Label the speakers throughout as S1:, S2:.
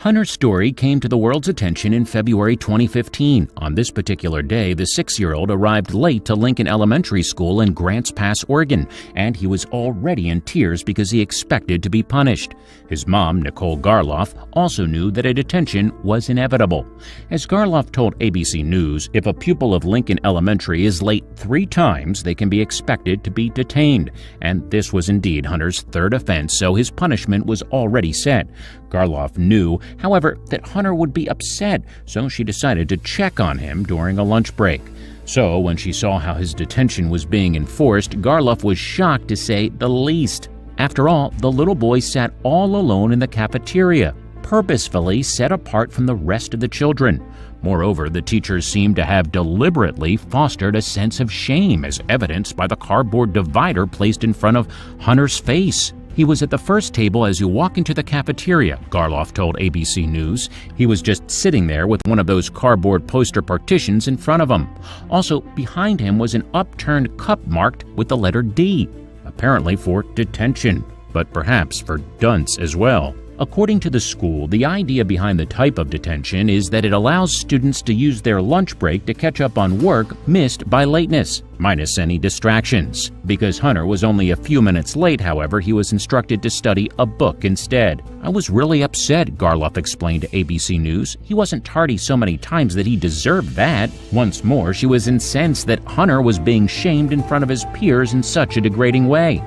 S1: Hunter's story came to the world's attention in February 2015. On this particular day, the 6-year-old arrived late to Lincoln Elementary School in Grants Pass, Oregon, and he was already in tears because he expected to be punished. His mom, Nicole Garloff, also knew that a detention was inevitable. As Garloff told ABC News, if a pupil of Lincoln Elementary is late 3 times, they can be expected to be detained. And this was indeed Hunter's 3rd offense, so his punishment was already set. Garloff knew, however, that Hunter would be upset, so she decided to check on him during a lunch break. So when she saw how his detention was being enforced, Garloff was shocked to say the least. After all, the little boy sat all alone in the cafeteria, purposefully set apart from the rest of the children. Moreover, the teachers seemed to have deliberately fostered a sense of shame, as evidenced by the cardboard divider placed in front of Hunter's face. He was at the first table as you walk into the cafeteria, Garloff told ABC News. He was just sitting there with one of those cardboard poster partitions in front of him. Also, behind him was an upturned cup marked with the letter D, apparently for detention, but perhaps for dunce as well. According to the school, the idea behind the type of detention is that it allows students to use their lunch break to catch up on work missed by lateness, minus any distractions. Because Hunter was only a few minutes late, however, he was instructed to study a book instead. "I was really upset," Garloff explained to ABC News. "He wasn't tardy so many times that he deserved that." Once more, she was incensed that Hunter was being shamed in front of his peers in such a degrading way.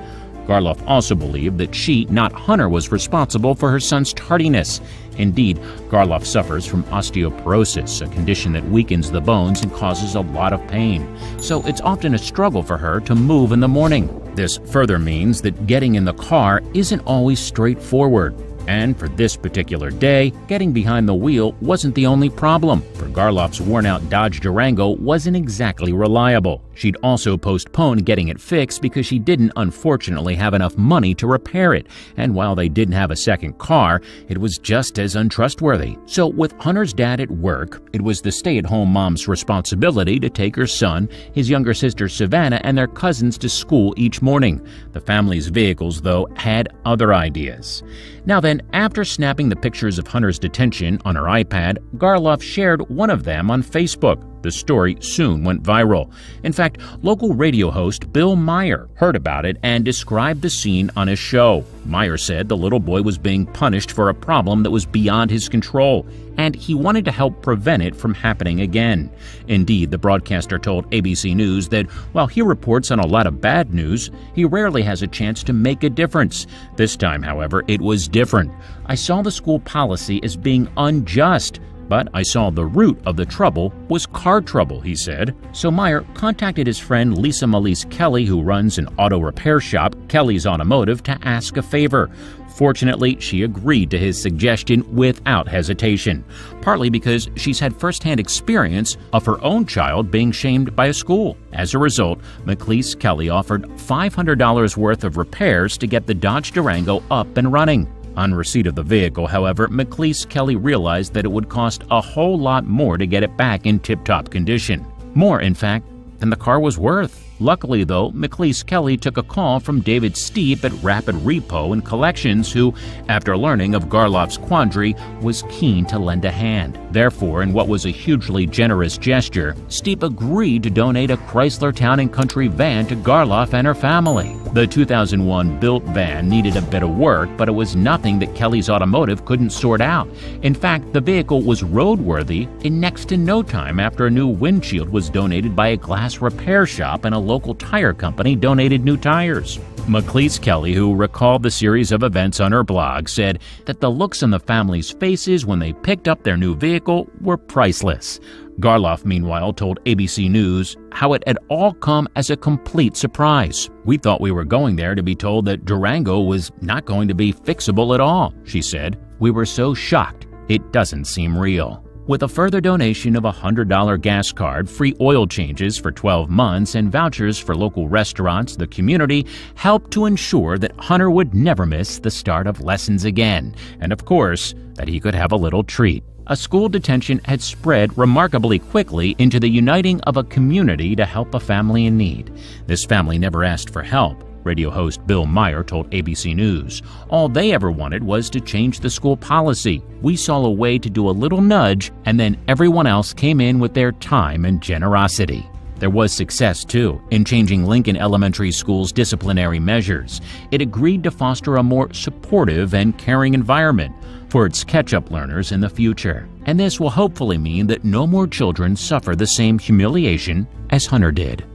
S1: Garloff also believed that she, not Hunter, was responsible for her son's tardiness. Indeed, Garloff suffers from osteoporosis, a condition that weakens the bones and causes a lot of pain. So it's often a struggle for her to move in the morning. This further means that getting in the car isn't always straightforward. And for this particular day, getting behind the wheel wasn't the only problem, for Garloff's worn-out Dodge Durango wasn't exactly reliable. She'd also postponed getting it fixed because she didn't unfortunately have enough money to repair it, and while they didn't have a second car, it was just as untrustworthy. So with Hunter's dad at work, it was the stay-at-home mom's responsibility to take her son, his younger sister Savannah, and their cousins to school each morning. The family's vehicles, though, had other ideas. Now then, after snapping the pictures of Hunter's detention on her iPad, Garloff shared one of them on Facebook. The story soon went viral. In fact, local radio host Bill Meyer heard about it and described the scene on his show. Meyer said the little boy was being punished for a problem that was beyond his control, and he wanted to help prevent it from happening again. Indeed, the broadcaster told ABC News that while he reports on a lot of bad news, he rarely has a chance to make a difference. This time, however, it was different. "I saw the school policy as being unjust, but I saw the root of the trouble was car trouble," he said. So Meyer contacted his friend Lisa Melise Kelly, who runs an auto repair shop, Kelly's Automotive, to ask a favor. Fortunately, she agreed to his suggestion without hesitation, partly because she's had firsthand experience of her own child being shamed by a school. As a result, Melise Kelly offered $500 worth of repairs to get the Dodge Durango up and running. On receipt of the vehicle, however, Melise Kelly realized that it would cost a whole lot more to get it back in tip-top condition. More, in fact, than the car was worth. Luckily, though, Melise Kelly took a call from David Steep at Rapid Repo and Collections, who, after learning of Garloff's quandary, was keen to lend a hand. Therefore, in what was a hugely generous gesture, Steep agreed to donate a Chrysler Town & Country van to Garloff and her family. The 2001 built van needed a bit of work, but it was nothing that Kelly's Automotive couldn't sort out. In fact, the vehicle was roadworthy in next to no time after a new windshield was donated by a glass repair shop and a local tire company donated new tires. Melise Kelly, who recalled the series of events on her blog, said that the looks on the family's faces when they picked up their new vehicle were priceless. Garloff, meanwhile, told ABC News how it had all come as a complete surprise. "We thought we were going there to be told that Durango was not going to be fixable at all," she said. "We were so shocked, it doesn't seem real." With a further donation of a $100 gas card, free oil changes for 12 months, and vouchers for local restaurants, the community helped to ensure that Hunter would never miss the start of lessons again, and of course, that he could have a little treat. A school detention had spread remarkably quickly into the uniting of a community to help a family in need. This family never asked for help. radio host Bill Meyer told ABC News. All they ever wanted was to change the school policy. We saw a way to do a little nudge, and then everyone else came in with their time and generosity. There was success, too, in changing Lincoln Elementary School's disciplinary measures. It agreed to foster a more supportive and caring environment for its catch-up learners in the future. And this will hopefully mean that no more children suffer the same humiliation as Hunter did.